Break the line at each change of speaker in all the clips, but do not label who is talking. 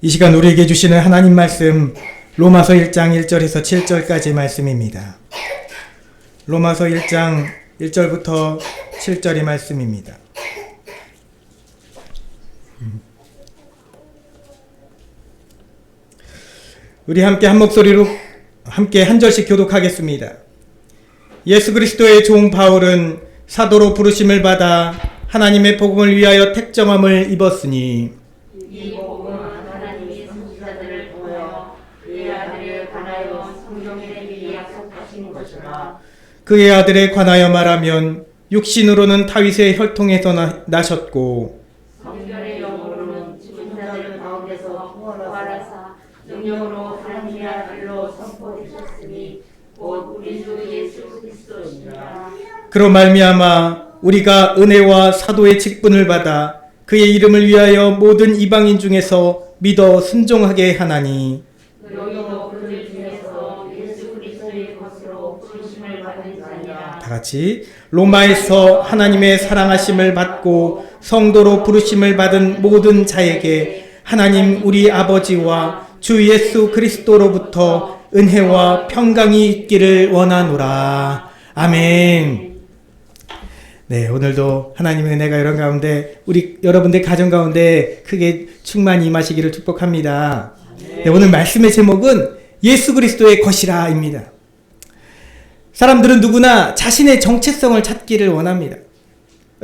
이 시간 우리에게 주시는 하나님 말씀 로마서 1장 1절에서 7절까지 말씀입니다. 로마서 1장 1절부터 7절의 말씀입니다. 우리 함께 한 목소리로 함께 한 절씩 교독하겠습니다. 예수 그리스도의 종 바울은 사도로 부르심을 받아 하나님의 복음을 위하여 택정함을 입었으니
이 복음은 하나님이 선지자들을 통하여 그의 아들에 관하여 성경에 미리 약속하신 것이라.
그의 아들에 관하여 말하면 육신으로는 다윗의 혈통에서 나셨고
성결의 영으로는 죽은 자들 가운데서 부활하사 능력으로 하나님의 아들로 선포되셨으니 곧 우리 주 예수 그리스도시니라.
그로 말미암아 우리가 은혜와 사도의 직분을 받아 그의 이름을 위하여 모든 이방인 중에서 믿어 순종하게 하나니
너희도 그들 중에서 예수 그리스도의 것으로 부르심을 받은 자니라.
다같이 로마에서 하나님의 사랑하심을 받고 성도로 부르심을 받은 모든 자에게 하나님 우리 아버지와 주 예수 그리스도로부터 은혜와 평강이 있기를 원하노라. 아멘. 네, 오늘도 하나님의 은혜가 여러분 가운데, 우리 여러분들 가정 가운데 크게 충만히 임하시기를 축복합니다. 네, 오늘 말씀의 제목은 예수 그리스도의 것이라입니다. 사람들은 누구나 자신의 정체성을 찾기를 원합니다.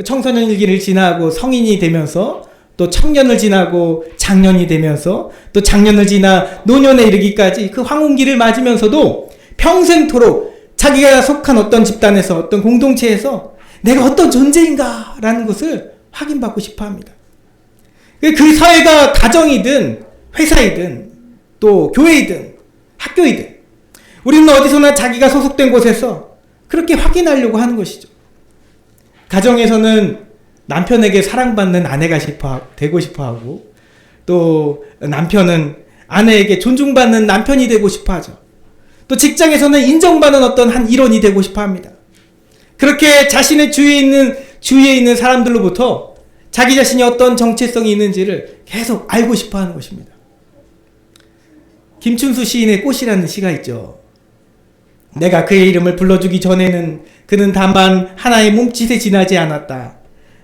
청소년기를 지나고 성인이 되면서 또 청년을 지나고 장년이 되면서 또 장년을 지나 노년에 이르기까지 그 황혼기를 맞으면서도 평생토록 자기가 속한 어떤 집단에서 어떤 공동체에서 내가 어떤 존재인가 라는 것을 확인받고 싶어 합니다. 그 사회가 가정이든 회사이든 또 교회이든 학교이든 우리는 어디서나 자기가 소속된 곳에서 그렇게 확인하려고 하는 것이죠. 가정에서는 남편에게 사랑받는 아내가 되고 싶어 하고 또 남편은 아내에게 존중받는 남편이 되고 싶어 하죠. 또 직장에서는 인정받는 어떤 한 일원이 되고 싶어 합니다. 그렇게 자신의 주위에 있는 사람들로부터 자기 자신이 어떤 정체성이 있는지를 계속 알고 싶어 하는 것입니다. 김춘수 시인의 꽃이라는 시가 있죠. 내가 그의 이름을 불러주기 전에는 그는 다만 하나의 몸짓에 지나지 않았다.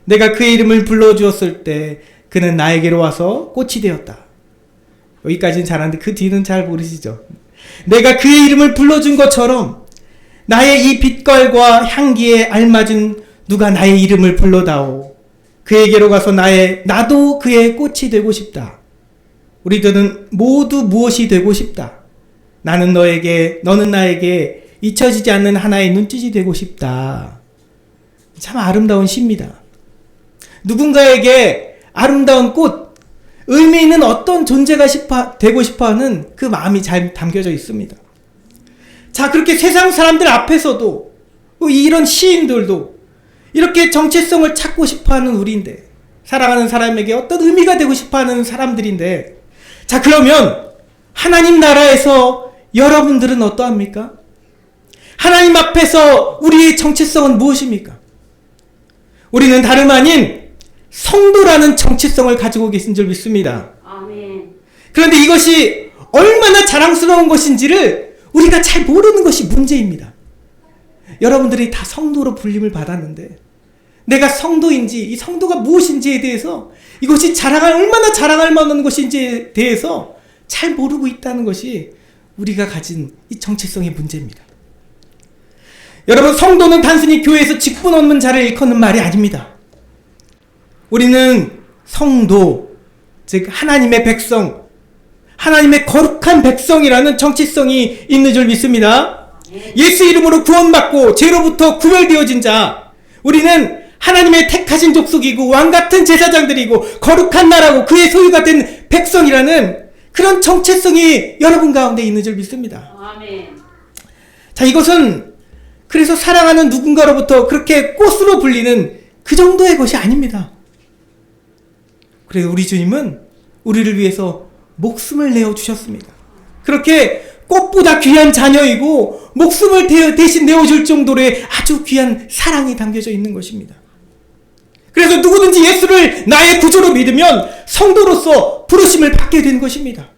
내가 그의 이름을 불러주었을 때 그는 나에게로 와서 꽃이 되었다. 여기까지는 잘하는데 그 뒤는 잘 모르시죠. 내가 그의 이름을 불러준 것처럼 나의 이 빛깔과 향기에 알맞은 누가 나의 이름을 불러다오. 그에게로 가서 나도 그의 꽃이 되고 싶다. 우리들은 모두 무엇이 되고 싶다. 나는 너에게, 너는 나에게 잊혀지지 않는 하나의 눈짓이 되고 싶다. 참 아름다운 시입니다. 누군가에게 아름다운 꽃, 의미 있는 어떤 존재가 되고 싶어하는 그 마음이 잘 담겨져 있습니다. 자, 그렇게 세상 사람들 앞에서도 이런 시인들도 이렇게 정체성을 찾고 싶어하는 우리인데, 사랑하는 사람에게 어떤 의미가 되고 싶어하는 사람들인데, 자, 그러면 하나님 나라에서 여러분들은 어떠합니까? 하나님 앞에서 우리의 정체성은 무엇입니까? 우리는 다름 아닌 성도라는 정체성을 가지고 계신 줄 믿습니다.
아멘.
그런데 이것이 얼마나 자랑스러운 것인지를 우리가 잘 모르는 것이 문제입니다. 여러분들이 다 성도로 불림을 받았는데 내가 성도인지 이 성도가 무엇인지에 대해서 이것이 얼마나 자랑할 만한 것인지에 대해서 잘 모르고 있다는 것이 우리가 가진 이 정체성의 문제입니다. 여러분, 성도는 단순히 교회에서 직분 얻는 자를 일컫는 말이 아닙니다. 우리는 성도, 즉 하나님의 백성, 하나님의 거룩한 백성이라는 정체성이 있는 줄 믿습니다. 예수 이름으로 구원받고 죄로부터 구별되어진 자, 우리는 하나님의 택하신 족속이고 왕같은 제사장들이고 거룩한 나라고 그의 소유가 된 백성이라는 그런 정체성이 여러분 가운데 있는 줄 믿습니다.
아멘.
자, 이것은 그래서 사랑하는 누군가로부터 그렇게 꽃으로 불리는 그 정도의 것이 아닙니다. 그래서 우리 주님은 우리를 위해서 목숨을 내어주셨습니다. 그렇게 꽃보다 귀한 자녀이고 목숨을 대신 내어줄 정도로의 아주 귀한 사랑이 담겨져 있는 것입니다. 그래서 누구든지 예수를 나의 구주로 믿으면 성도로서 부르심을 받게 되는 것입니다.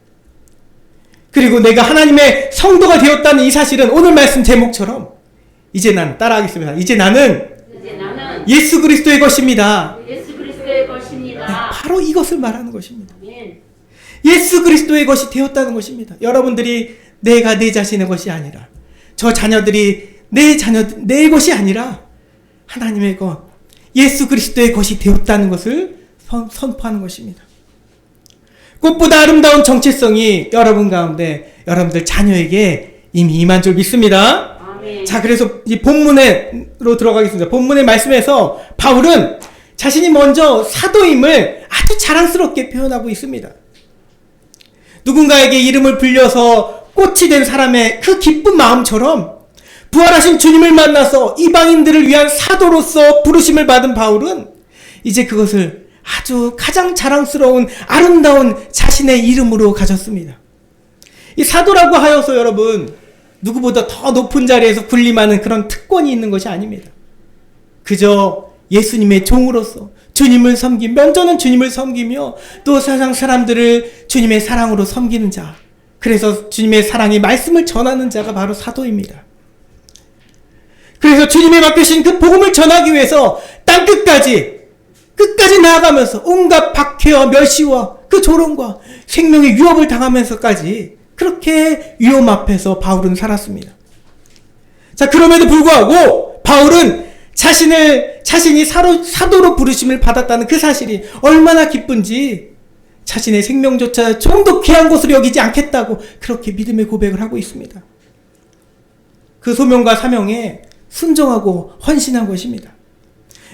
그리고 내가 하나님의 성도가 되었다는 이 사실은 오늘 말씀 제목처럼 이제 난 따라하겠습니다. 이제 나는 예수 그리스도의 것입니다.
예수 그리스도의 것입니다.
바로 이것을 말하는 것입니다.
아멘.
예수 그리스도의 것이 되었다는 것입니다. 여러분들이 내가 내 자신의 것이 아니라, 저 자녀들이 내 것이 아니라 하나님의 것, 예수 그리스도의 것이 되었다는 것을 선포하는 것입니다. 꽃보다 아름다운 정체성이 여러분 가운데, 여러분들 자녀에게 이미 임한 줄 믿습니다.
아멘.
자, 그래서 이 본문으로 들어가겠습니다. 본문의 말씀에서 바울은 자신이 먼저 사도임을 아주 자랑스럽게 표현하고 있습니다. 누군가에게 이름을 불려서 꽃이 된 사람의 그 기쁜 마음처럼 부활하신 주님을 만나서 이방인들을 위한 사도로서 부르심을 받은 바울은 이제 그것을 아주 가장 자랑스러운 아름다운 자신의 이름으로 가졌습니다. 이 사도라고 하여서 여러분 누구보다 더 높은 자리에서 군림하는 그런 특권이 있는 것이 아닙니다. 그저 예수님의 종으로서 주님을 섬기며, 저는 주님을 섬기며 또 세상 사람들을 주님의 사랑으로 섬기는 자, 그래서 주님의 사랑의 말씀을 전하는 자가 바로 사도입니다. 그래서 주님이 맡기신 그 복음을 전하기 위해서 끝까지 나아가면서 온갖 박해와 멸시와 그 조롱과 생명의 위협을 당하면서까지 그렇게 위험 앞에서 바울은 살았습니다. 자, 그럼에도 불구하고 바울은 자신이 사도로 부르심을 받았다는 그 사실이 얼마나 기쁜지 자신의 생명조차 좀 더 귀한 것으로 여기지 않겠다고 그렇게 믿음의 고백을 하고 있습니다. 그 소명과 사명에 순종하고 헌신한 것입니다.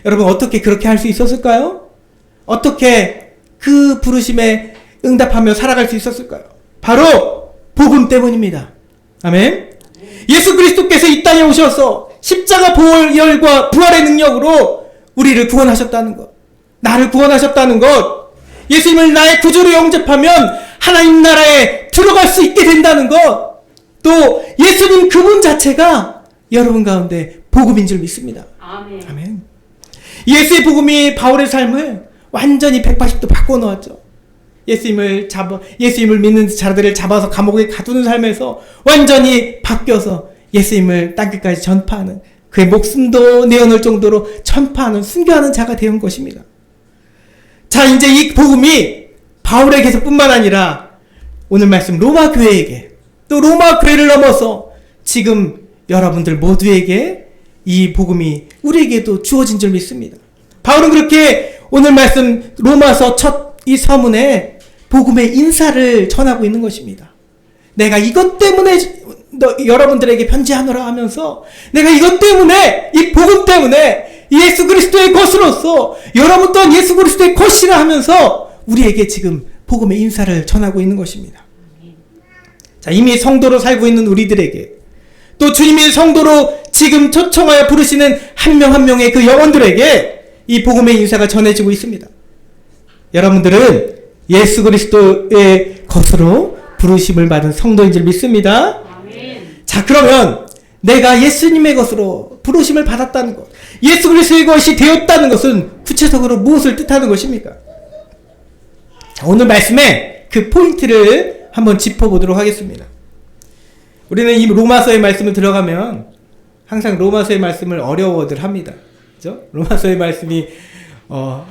여러분, 어떻게 그렇게 할 수 있었을까요? 어떻게 그 부르심에 응답하며 살아갈 수 있었을까요? 바로 복음 때문입니다. 아멘. 예수 그리스도께서 이 땅에 오셔서 십자가 보혈과 부활의 능력으로 우리를 구원하셨다는 것, 나를 구원하셨다는 것, 예수님을 나의 구주로 영접하면 하나님 나라에 들어갈 수 있게 된다는 것, 또 예수님 그분 자체가 여러분 가운데 복음인 줄 믿습니다.
아멘.
아멘. 예수의 복음이 바울의 삶을 완전히 180도 바꿔놓았죠. 예수님을 믿는 자들을 잡아서 감옥에 가두는 삶에서 완전히 바뀌어서 예수님을 땅끝까지 전파하는, 그의 목숨도 내어놓을 정도로 전파하는, 순교하는 자가 되는 것입니다. 자, 이제 이 복음이 바울에게서 뿐만 아니라 오늘 말씀 로마 교회에게, 또 로마 교회를 넘어서 지금 여러분들 모두에게 이 복음이 우리에게도 주어진 줄 믿습니다. 바울은 그렇게 오늘 말씀 로마서 첫 이 서문에 복음의 인사를 전하고 있는 것입니다. 내가 이것 때문에 여러분들에게 편지하노라 하면서, 내가 이것 때문에, 이 복음 때문에 예수 그리스도의 것으로서 여러분 또한 예수 그리스도의 것이라 하면서 우리에게 지금 복음의 인사를 전하고 있는 것입니다. 자, 이미 성도로 살고 있는 우리들에게, 또 주님이 성도로 지금 초청하여 부르시는 한 명 한 명의 그 영혼들에게 이 복음의 인사가 전해지고 있습니다. 여러분들은 예수 그리스도의 것으로 부르심을 받은 성도인 줄 믿습니다.
아멘.
자, 그러면 내가 예수님의 것으로 부르심을 받았다는 것, 예수 그리스도의 것이 되었다는 것은 구체적으로 무엇을 뜻하는 것입니까? 자, 오늘 말씀에 그 포인트를 한번 짚어보도록 하겠습니다. 우리는 이 로마서의 말씀을 들어가면 항상 로마서의 말씀을 어려워들 합니다. 그죠? 로마서의 말씀이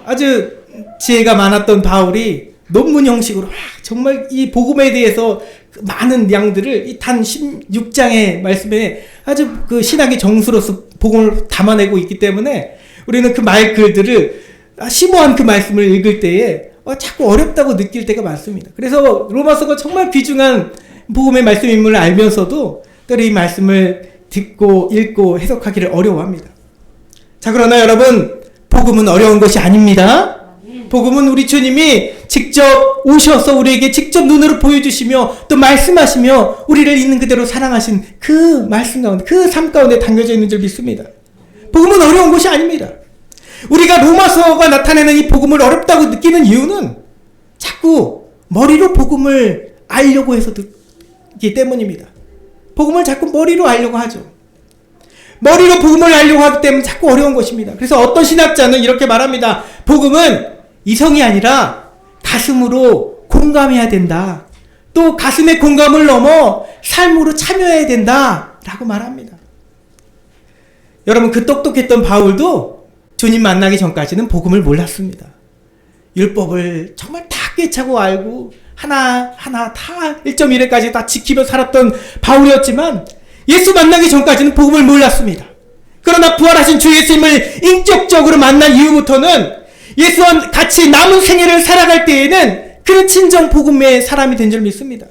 아주 지혜가 많았던 바울이 논문 형식으로 정말 이 복음에 대해서 많은 양들을 이 단 16장의 말씀에 아주 그 신학의 정수로서 복음을 담아내고 있기 때문에 우리는 그 글들을 심오한 그 말씀을 읽을 때에 자꾸 어렵다고 느낄 때가 많습니다. 그래서 로마서가 정말 귀중한 복음의 말씀임을 알면서도 때로 이 말씀을 듣고 읽고 해석하기를 어려워합니다. 자, 그러나 여러분, 복음은 어려운 것이 아닙니다. 복음은 우리 주님이 직접 오셔서 우리에게 직접 눈으로 보여주시며 또 말씀하시며 우리를 있는 그대로 사랑하신 그 말씀 가운데, 그 삶 가운데 담겨져 있는 줄 믿습니다. 복음은 어려운 것이 아닙니다. 우리가 로마서가 나타내는 이 복음을 어렵다고 느끼는 이유는 자꾸 머리로 복음을 알려고 해서 듣기 때문입니다. 복음을 자꾸 머리로 알려고 하죠. 머리로 복음을 알려고 하기 때문에 자꾸 어려운 것입니다. 그래서 어떤 신학자는 이렇게 말합니다. 복음은 이성이 아니라 가슴으로 공감해야 된다. 또 가슴의 공감을 넘어 삶으로 참여해야 된다. 라고 말합니다. 여러분, 그 똑똑했던 바울도 주님 만나기 전까지는 복음을 몰랐습니다. 율법을 정말 다 꿰차고 알고 하나하나 다 1.1회까지 다 지키며 살았던 바울이었지만 예수 만나기 전까지는 복음을 몰랐습니다. 그러나 부활하신 주 예수님을 인격적으로 만난 이후부터는 예수와 같이 남은 생애를 살아갈 때에는 그는 진정 복음의 사람이 된 줄 믿습니다.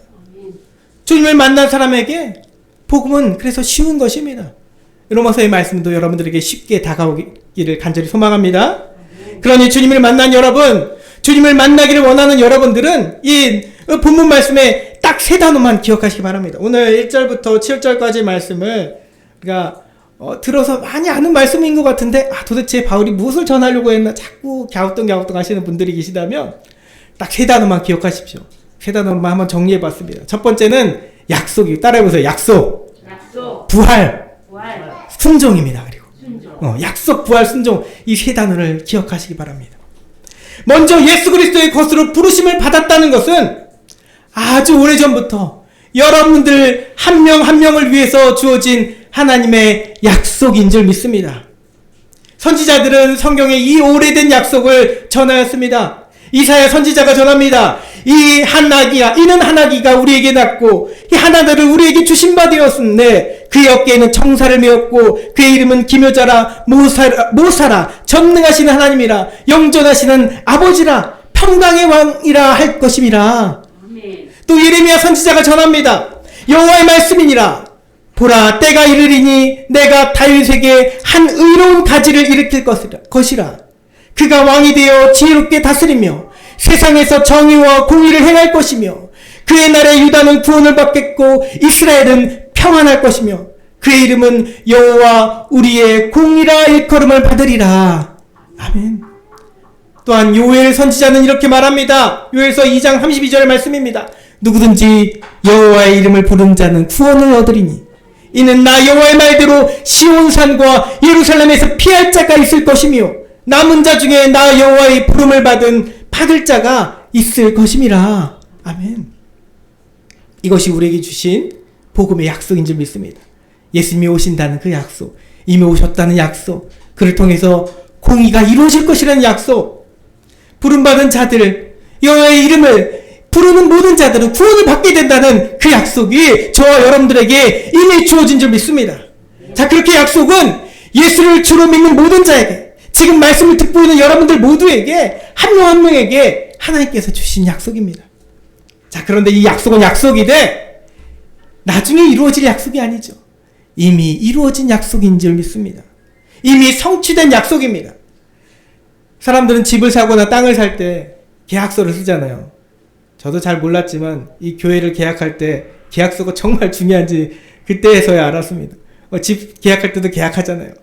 주님을 만난 사람에게 복음은 그래서 쉬운 것입니다. 로마서의 말씀도 여러분들에게 쉽게 다가오기를 간절히 소망합니다. 그러니 주님을 만난 여러분, 주님을 만나기를 원하는 여러분들은 이 본문 말씀에 딱 세 단어만 기억하시기 바랍니다. 오늘 1절부터 7절까지 말씀을 우리가 들어서 많이 아는 말씀인 것 같은데 도대체 바울이 무엇을 전하려고 했나 자꾸 갸우뚱 하시는 분들이 계시다면 딱 세 단어만 기억하십시오. 세 단어만 한번 정리해 봤습니다. 첫 번째는 약속이, 따라해보세요. 약속, 부활, 순종입니다. 그리고 약속, 부활, 순종, 이 세 단어를 기억하시기 바랍니다. 먼저 예수 그리스도의 것으로 부르심을 받았다는 것은 아주 오래전부터 여러분들 한 명 한 명을 위해서 주어진 하나님의 약속인 줄 믿습니다. 선지자들은 성경의 이 오래된 약속을 전하였습니다. 이사야 선지자가 전합니다. 이는 한 아기가 우리에게 낳고 이 한 아들을 우리에게 주신 바 되었음에 그의 어깨에는 청사를 메었고 그의 이름은 기묘자라 모사라 전능하시는 하나님이라 영존하시는 아버지라 평강의 왕이라 할 것임이라. 또 예레미야 선지자가 전합니다. 여호와의 말씀이니라. 보라, 때가 이르리니 내가 다윗에게 한 의로운 가지를 일으킬 것이라. 그가 왕이 되어 지혜롭게 다스리며 세상에서 정의와 공의를 행할 것이며 그의 날에 유다는 구원을 받겠고 이스라엘은 평안할 것이며 그의 이름은 여호와 우리의 공의라 일컬음을 받으리라. 아멘. 또한 요엘 선지자는 이렇게 말합니다. 요엘서 2장 32절 말씀입니다. 누구든지 여호와의 이름을 부른 자는 구원을 얻으리니 이는 나 여호와의 말대로 시온산과 예루살렘에서 피할 자가 있을 것이며 남은 자 중에 나 여호와의 부름을 받을 자가 있을 것임이라. 아멘. 이것이 우리에게 주신 복음의 약속인 줄 믿습니다. 예수님이 오신다는 그 약속, 이미 오셨다는 약속, 그를 통해서 공의가 이루어질 것이라는 약속, 부름받은 자들, 여호와의 이름을 부르는 모든 자들은 구원을 받게 된다는 그 약속이 저와 여러분들에게 이미 주어진 줄 믿습니다. 자, 그렇게 약속은 예수를 주로 믿는 모든 자에게, 지금 말씀을 듣고 있는 여러분들 모두에게, 한 명 한 명에게 하나님께서 주신 약속입니다. 자, 그런데 이 약속은 약속이되 나중에 이루어질 약속이 아니죠. 이미 이루어진 약속인 줄 믿습니다. 이미 성취된 약속입니다. 사람들은 집을 사거나 땅을 살 때 계약서를 쓰잖아요. 저도 잘 몰랐지만 이 교회를 계약할 때 계약서가 정말 중요한지 그때서야 알았습니다. 집 계약할 때도 계약하잖아요.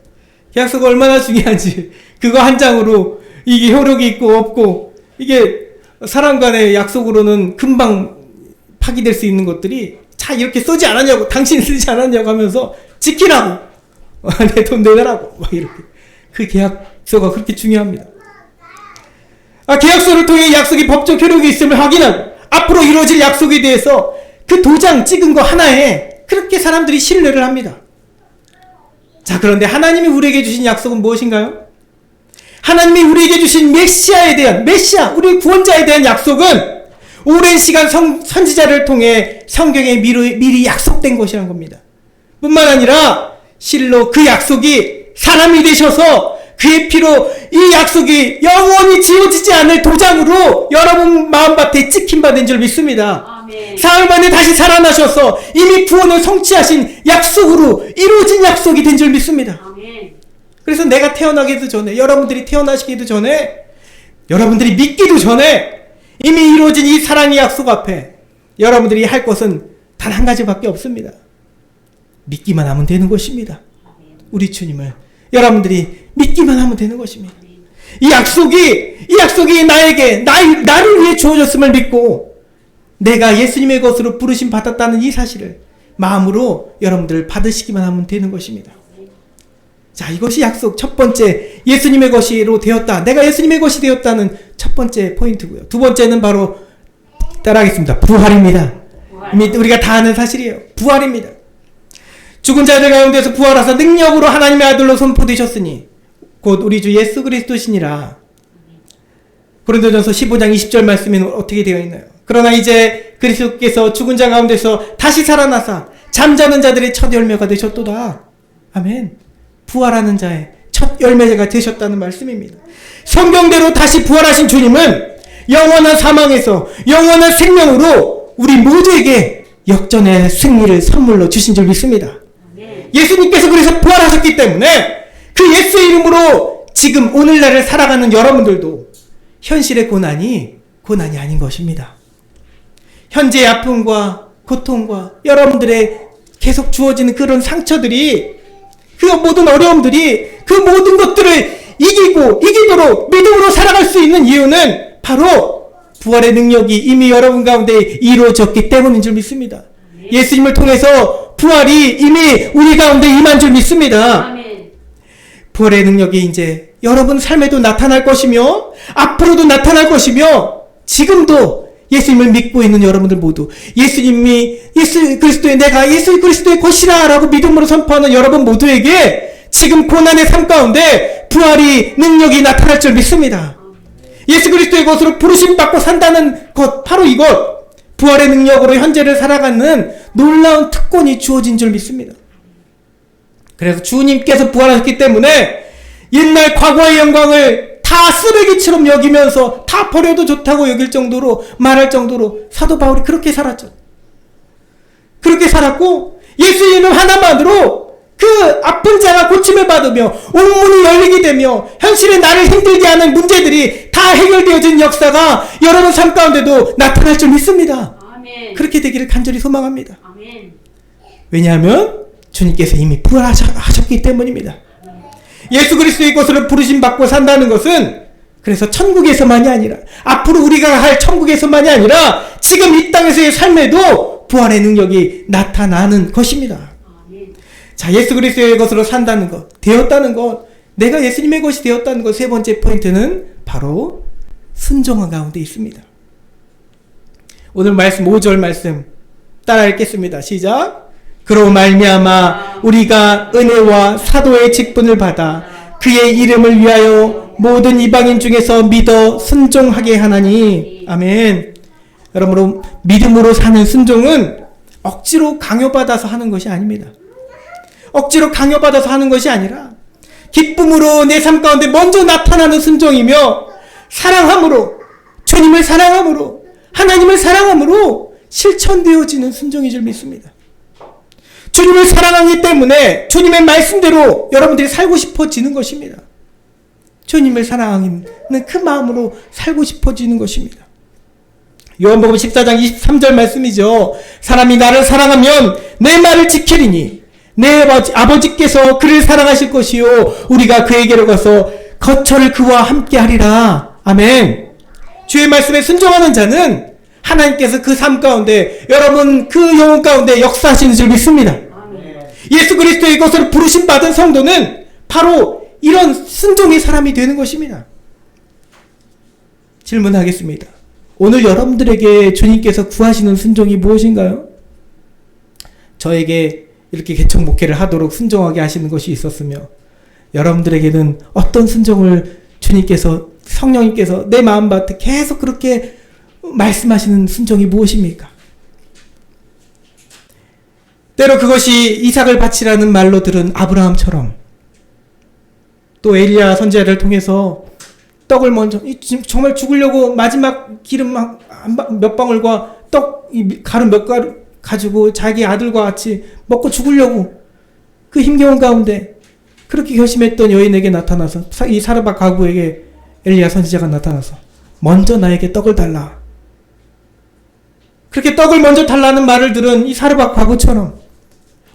계약서가 얼마나 중요한지 그거 한 장으로 이게 효력이 있고 없고 이게 사람 간의 약속으로는 금방 파기될 수 있는 것들이 자 이렇게 쓰지 않았냐고, 당신이 쓰지 않았냐고 하면서 지키라고, 내 돈 내라고 막 이렇게. 그 계약서가 그렇게 중요합니다. 계약서를 통해 약속이 법적 효력이 있음을 확인하고 앞으로 이루어질 약속에 대해서 그 도장 찍은 거 하나에 그렇게 사람들이 신뢰를 합니다. 자, 그런데 하나님이 우리에게 주신 약속은 무엇인가요? 하나님이 우리에게 주신 메시아, 우리 구원자에 대한 약속은 오랜 시간 선지자를 통해 성경에 미리 약속된 것이란 겁니다. 뿐만 아니라 실로 그 약속이 사람이 되셔서 그의 피로 이 약속이 영원히 지워지지 않을 도장으로 여러분 마음밭에 찍힌 바 된 줄 믿습니다. 아멘. 사흘 만에 다시 살아나셔서 이미 구원을 성취하신 약속으로 이루어진 약속이 된 줄 믿습니다. 아멘. 그래서 내가 태어나기도 전에, 여러분들이 태어나시기도 전에, 여러분들이 믿기도 전에 이미 이루어진 이 사랑의 약속 앞에 여러분들이 할 것은 단 한 가지밖에 없습니다. 믿기만 하면 되는 것입니다. 우리 주님을 여러분들이 믿기만 하면 되는 것입니다. 이 약속이 나를 위해 주어졌음을 믿고 내가 예수님의 것으로 부르심 받았다는 이 사실을 마음으로 여러분들 받으시기만 하면 되는 것입니다. 자, 이것이 약속 첫 번째 예수님의 것이로 되었다. 내가 예수님의 것이 되었다는 첫 번째 포인트고요. 두 번째는 바로 따라하겠습니다. 부활입니다. 이미 우리가 다 아는 사실이에요. 부활입니다. 죽은 자들 가운데서 부활하사 능력으로 하나님의 아들로 선포되셨으니 곧 우리 주 예수 그리스도시니라. 고린도전서 15장 20절 말씀에는 어떻게 되어 있나요? 그러나 이제 그리스도께서 죽은 자 가운데서 다시 살아나사 잠자는 자들의 첫 열매가 되셨도다. 아멘. 부활하는 자의 첫 열매가 되셨다는 말씀입니다. 성경대로 다시 부활하신 주님은 영원한 사망에서 영원한 생명으로 우리 모두에게 역전의 승리를 선물로 주신 줄 믿습니다. 예수님께서 그래서 부활하셨기 때문에 그 예수의 이름으로 지금 오늘날을 살아가는 여러분들도 현실의 고난이 아닌 것입니다. 현재의 아픔과 고통과 여러분들의 계속 주어지는 그런 상처들이, 그 모든 어려움들이, 그 모든 것들을 이기도록 믿음으로 살아갈 수 있는 이유는 바로 부활의 능력이 이미 여러분 가운데 이루어졌기 때문인 줄 믿습니다. 예수님을 통해서 부활이 이미 우리 가운데 임한 줄 믿습니다. 부활의 능력이 이제 여러분 삶에도 나타날 것이며 앞으로도 나타날 것이며, 지금도 예수님을 믿고 있는 여러분들 모두 내가 예수 그리스도의 것이라 라고 믿음으로 선포하는 여러분 모두에게 지금 고난의 삶 가운데 부활이 능력이 나타날 줄 믿습니다. 예수 그리스도의 것으로 부르심 받고 산다는 것, 바로 이것, 부활의 능력으로 현재를 살아가는 놀라운 특권이 주어진 줄 믿습니다. 그래서 주님께서 부활하셨기 때문에 옛날 과거의 영광을 다 쓰레기처럼 여기면서 다 버려도 좋다고 여길 정도로, 말할 정도로 사도 바울이 그렇게 살았죠. 그렇게 살았고 예수 이름 하나만으로 그 아픈 자가 고침을 받으며 옥문이 열리게 되며 현실의 나를 힘들게 하는 문제들이 다 해결되어진 역사가 여러분 삶 가운데도 나타날 줄 믿습니다. 아멘. 그렇게 되기를 간절히 소망합니다. 아멘. 왜냐하면 주님께서 이미 부활하셨기 때문입니다. 예수 그리스도의 것으로 부르심 받고 산다는 것은 그래서 천국에서만이 아니라, 앞으로 우리가 할 천국에서만이 아니라 지금 이 땅에서의 삶에도 부활의 능력이 나타나는 것입니다. 자, 예수 그리스도의 것으로 산다는 것, 되었다는 것, 내가 예수님의 것이 되었다는 것, 세 번째 포인트는 바로 순종한 가운데 있습니다. 오늘 말씀 5절 말씀 따라 읽겠습니다. 시작. 그로 말미암아 우리가 은혜와 사도의 직분을 받아 그의 이름을 위하여 모든 이방인 중에서 믿어 순종하게 하나니. 아멘. 여러분, 믿음으로 사는 순종은 억지로 강요받아서 하는 것이 아닙니다. 억지로 강요받아서 하는 것이 아니라 기쁨으로 내 삶 가운데 먼저 나타나는 순종이며, 사랑함으로, 주님을 사랑함으로, 하나님을 사랑함으로 실천되어지는 순종인 줄 믿습니다. 주님을 사랑하기 때문에 주님의 말씀대로 여러분들이 살고 싶어지는 것입니다. 주님을 사랑하는 그 마음으로 살고 싶어지는 것입니다. 요한복음 14장 23절 말씀이죠. 사람이 나를 사랑하면 내 말을 지키리니 내 아버지께서 그를 사랑하실 것이요 우리가 그에게로 가서 거처를 그와 함께 하리라. 아멘. 주의 말씀에 순종하는 자는 하나님께서 그 삶 가운데, 여러분 그 영혼 가운데 역사하시는 줄 믿습니다. 예수 그리스도의 것으로 부르심 받은 성도는 바로 이런 순종의 사람이 되는 것입니다. 질문하겠습니다. 오늘 여러분들에게 주님께서 구하시는 순종이 무엇인가요? 저에게 이렇게 개척 목회를 하도록 순종하게 하시는 것이 있었으며, 여러분들에게는 어떤 순종을 주님께서, 성령님께서 내 마음밭에 계속 그렇게 말씀하시는 순종이 무엇입니까? 때로 그것이 이삭을 바치라는 말로 들은 아브라함처럼, 또 엘리야 선지자를 통해서 떡을 먼저, 정말 죽으려고 마지막 기름 몇 방울과 떡 가루 몇 가루 가지고 자기 아들과 같이 먹고 죽으려고 그 힘겨운 가운데 그렇게 결심했던 여인에게 나타나서, 이 사르밧 가구에게 엘리야 선지자가 나타나서 먼저 나에게 떡을 달라. 그렇게 떡을 먼저 달라는 말을 들은 이 사르밧 가구처럼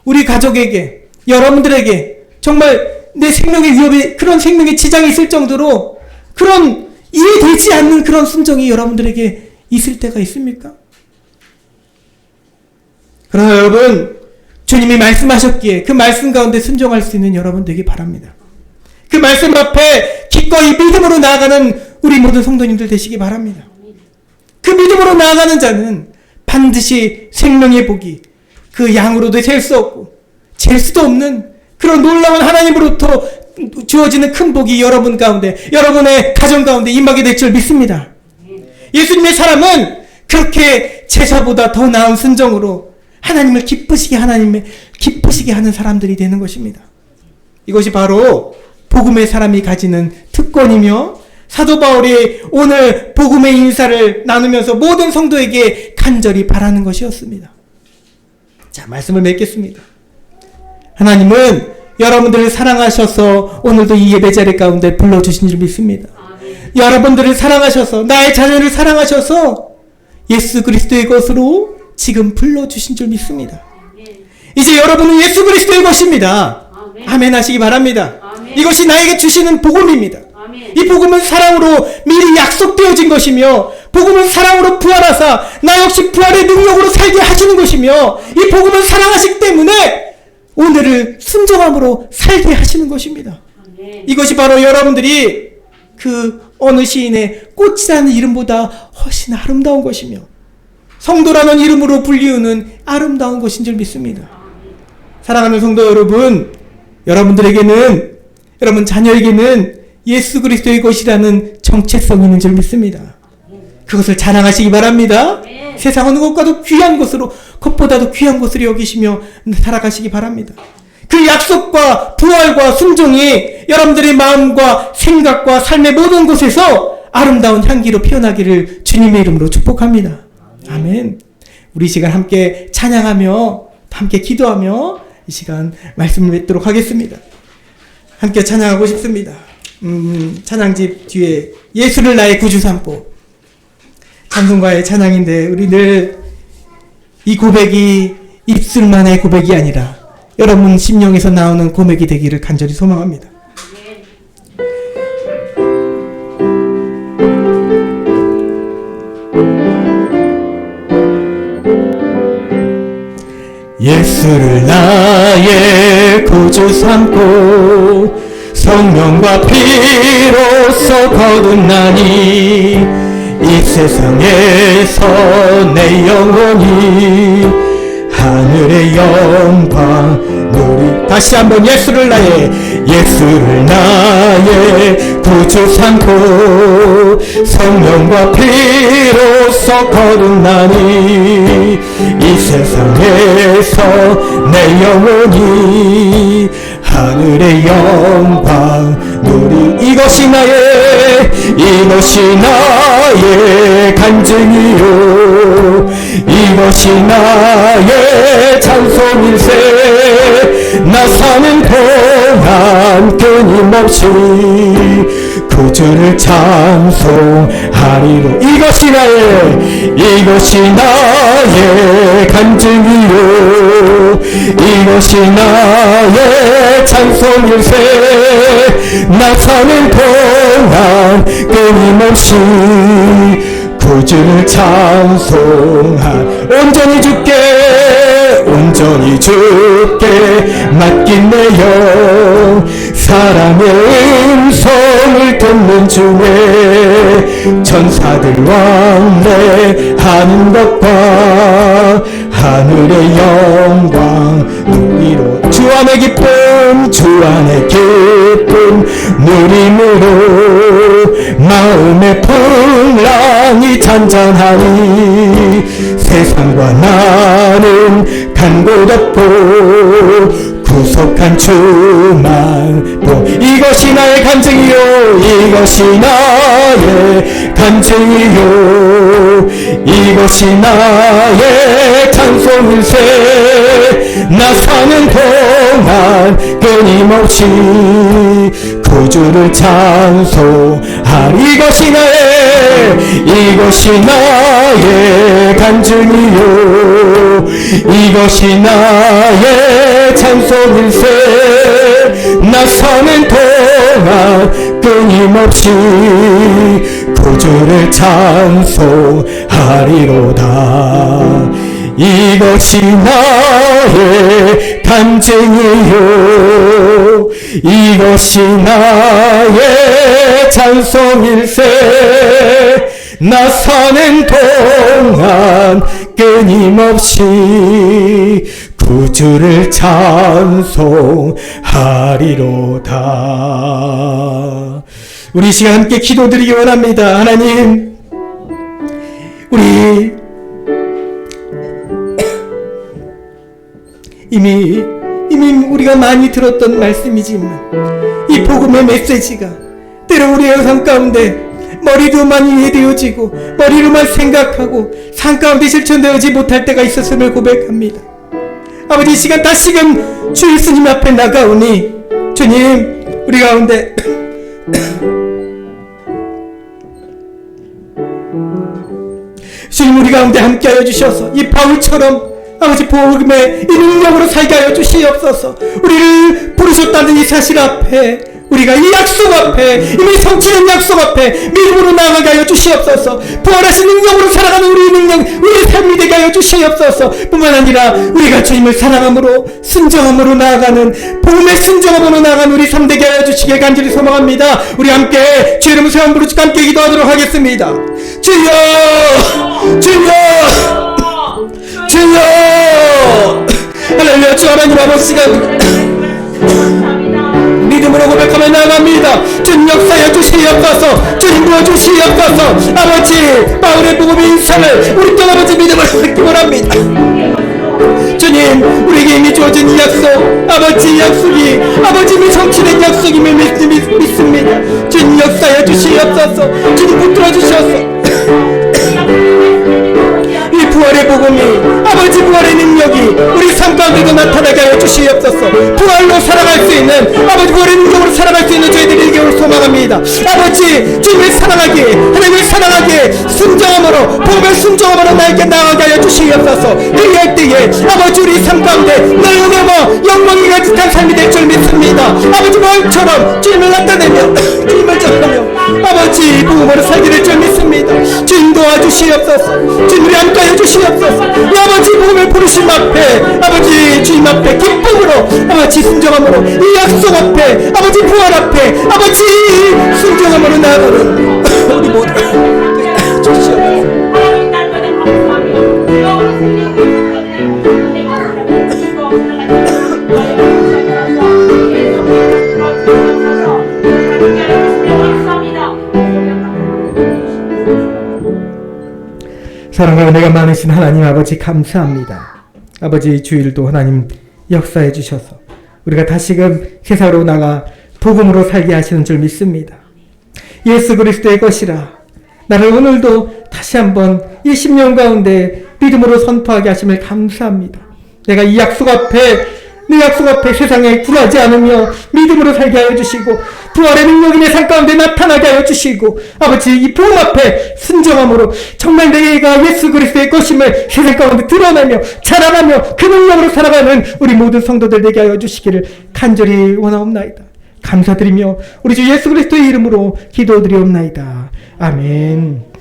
우리 가족에게, 여러분들에게 정말 내 생명의 위협이, 그런 생명의 지장이 있을 정도로 그런 이해되지 않는 그런 순종이 여러분들에게 있을 때가 있습니까? 그러나 여러분, 주님이 말씀하셨기에 그 말씀 가운데 순종할 수 있는 여러분 되기 바랍니다. 그 말씀 앞에 기꺼이 믿음으로 나아가는 우리 모든 성도님들 되시기 바랍니다. 그 믿음으로 나아가는 자는 반드시 생명의 복이 그 양으로도 잴 수 없고 잴 수도 없는 그런 놀라운 하나님으로부터 주어지는 큰 복이 여러분 가운데, 여러분의 가정 가운데 임하게 될 줄 믿습니다. 예수님의 사람은 그렇게 제사보다 더 나은 순종으로 하나님을 기쁘시게 하는 사람들이 되는 것입니다. 이것이 바로 복음의 사람이 가지는 특권이며 사도 바울이 오늘 복음의 인사를 나누면서 모든 성도에게 간절히 바라는 것이었습니다. 자, 말씀을 맺겠습니다. 하나님은 여러분들을 사랑하셔서 오늘도 이 예배자리 가운데 불러주신 줄 믿습니다. 여러분들을 사랑하셔서, 나의 자녀를 사랑하셔서 예수 그리스도의 것으로 지금 불러주신 줄 믿습니다. 이제 여러분은 예수 그리스도의 것입니다. 아멘 하시기 바랍니다. 이것이 나에게 주시는 복음입니다. 이 복음은 사랑으로 미리 약속되어진 것이며, 복음은 사랑으로 부활하사 나 역시 부활의 능력으로 살게 하시는 것이며, 이 복음은 사랑하시기 때문에 오늘을 순종함으로 살게 하시는 것입니다. 이것이 바로 여러분들이 그 어느 시인의 꽃이라는 이름보다 훨씬 아름다운 것이며 성도라는 이름으로 불리우는 아름다운 것인 줄 믿습니다. 사랑하는 성도 여러분, 여러분들에게는, 여러분 자녀에게는 예수 그리스도의 것이라는 정체성이 있는 줄 믿습니다. 그것을 자랑하시기 바랍니다. 세상 어느 것과도 귀한 것으로, 것보다도 귀한 것으로 여기시며 살아가시기 바랍니다. 그 약속과 부활과 순종이 여러분들의 마음과 생각과 삶의 모든 곳에서 아름다운 향기로 피어나기를 주님의 이름으로 축복합니다. 아멘. 우리 이 시간 함께 찬양하며 함께 기도하며 이 시간 말씀을 맺도록 하겠습니다. 함께 찬양하고 싶습니다. 찬양집 뒤에 예수를 나의 구주 삼고, 찬송가의 찬양인데 우리 늘 이 고백이 입술만의 고백이 아니라 여러분 심령에서 나오는 고백이 되기를 간절히 소망합니다. 예수를 나의 구주 삼고 성령과 피로써 거듭나니 이 세상에서 내 영혼이 하늘의 영광 누리. 다시 한번 예수를 나의 구주 삼고 성령과 피로써 거듭나니 이 세상에서 내 영혼이 하늘의 영광 누리. 이것이 나의 간증이요, 이것이 나의 찬송일세. 나 사는 동안 끊임없이 구주를 찬송하리로. 이것이 나의 간증이요, 이것이 나의 찬송일세. 나 사는 동안 끊임없이 구주를 찬송한 온전히 주께 맡긴 내 영, 사랑의 음성을 듣는 중에 천사들 왕래하는 것과 하늘의 영광 누리로. 주 안의 기쁨 누림으로 마음의 풍랑이 잔잔하니 세상과 나는 간 곳 없고 구속한 주만 보. 이것이 나의 간증이요, 이것이 나의 간증이요, 이것이 나의 찬송일세. 나 사는 동안 끊임없이 구주를 찬송하리. 이것이 나의 간증이요, 이것이 나의 찬송일세. 나 사는 동안 끊임없이 구주를 찬송하리로다. 이것이 나의 간증이요 이것이 나의 찬송일세 나 사는 동안 끊임없이 구주를 찬송하리로다. 우리 시간 함께 기도드리기 원합니다. 하나님, 우리 이미 우리가 많이 들었던 말씀이지만 이 복음의 메시지가 때로 우리의 삶 가운데 머리로만 이해되어지고 머리로만 생각하고 삶 가운데 실천되어지 못할 때가 있었음을 고백합니다. 아버지, 이 시간 다시금 주 예수님 앞에 나가오니 주님, 우리 가운데 주님, 우리 가운데 함께하여 주셔서 이 바울처럼 아버지 복음의 이 능력으로 살게 하여 주시옵소서. 우리를 부르셨다는 이 사실 앞에, 우리가 이 약속 앞에, 이미 성취된 약속 앞에 믿음으로 나아가게 하여 주시옵소서. 부활하신 능력으로 살아가는 우리의 능력, 우리의 삶이 되게 하여 주시옵소서. 뿐만 아니라 우리가 주님을 사랑함으로 순정함으로 나아가는, 복음의 순정함으로 나아가는 우리 삶 되게 하여 주시길 간절히 소망합니다. 우리 함께 주 이름 세원 부르짖고 함께 기도하도록 하겠습니다. 주여, 주여, 주여. 할렐루야. 주 하나님 아버지가 믿음으로 고백하며 나아갑니다. 주님 역사여 주시옵소서. 주님 부어주시옵소서. 아버지, 바울의 복음의 인상을 우리 또 아버지 믿음으로 받기 원합니다. 주님, 우리에게 이미 주어진 이 약속, 아버지 약속이 아버지 이미 성취된 약속임을 믿습니다. 주님 역사여 주시옵소서. 주님 붙들어 주시옵소서. 이 부활의 복음이, 아버지 부활의 능력이 우리 삶 가운데도 나타나게 하여 주시옵소서. 부활로 살아갈 수 있는, 아버지 부활의 능력으로 살아갈 수 있는 저희들이 되기를 소망합니다. 아버지, 주님을 사랑하기에, 하나님을 사랑하기에 순정함으로, 복음의 순정함으로 나에게 나아가게 하여 주시옵소서. 그리할 때에 아버지 우리 삶 가운데 너를 넘어 영광이 가득한 삶이 될 줄 믿습니다. 아버지 부활처럼 주님을 나타내며 주님을 전하며 아버지 복음으로 살게 될 줄 믿습니다. 주님 도와주시옵소서. 주님 우리 함께하여 주시옵소서. 이 아버지 복음을 부르심 앞에, 아버지 주님 앞에 기쁨으로, 아버지 순정함으로, 이 약속 앞에, 아버지 부활 앞에, 아버지 순정함으로 나아가는 우리 모두 주시옵소서. 사랑과 은혜가 많으신 하나님 아버지 감사합니다. 아버지, 주일도 하나님 역사해 주셔서 우리가 다시금 세상으로 나가 복음으로 살게 하시는 줄 믿습니다. 예수 그리스도의 것이라 나를 오늘도 다시 한번 이 10년 가운데 믿음으로 선포하게 하심을 감사합니다. 내가 이 약속 앞에, 내 약속 앞에 세상에 굴하지 않으며 믿음으로 살게 하여 주시고, 부활의 능력이 내 삶 가운데 나타나게 하여 주시고, 아버지 이 복음 앞에 순정함으로 정말 내가 예수 그리스도의 것임을 세상 가운데 드러내며 자랑하며 그 능력으로 살아가는 우리 모든 성도들 되게 하여 주시기를 간절히 원하옵나이다. 감사드리며 우리 주 예수 그리스도의 이름으로 기도드리옵나이다. 아멘.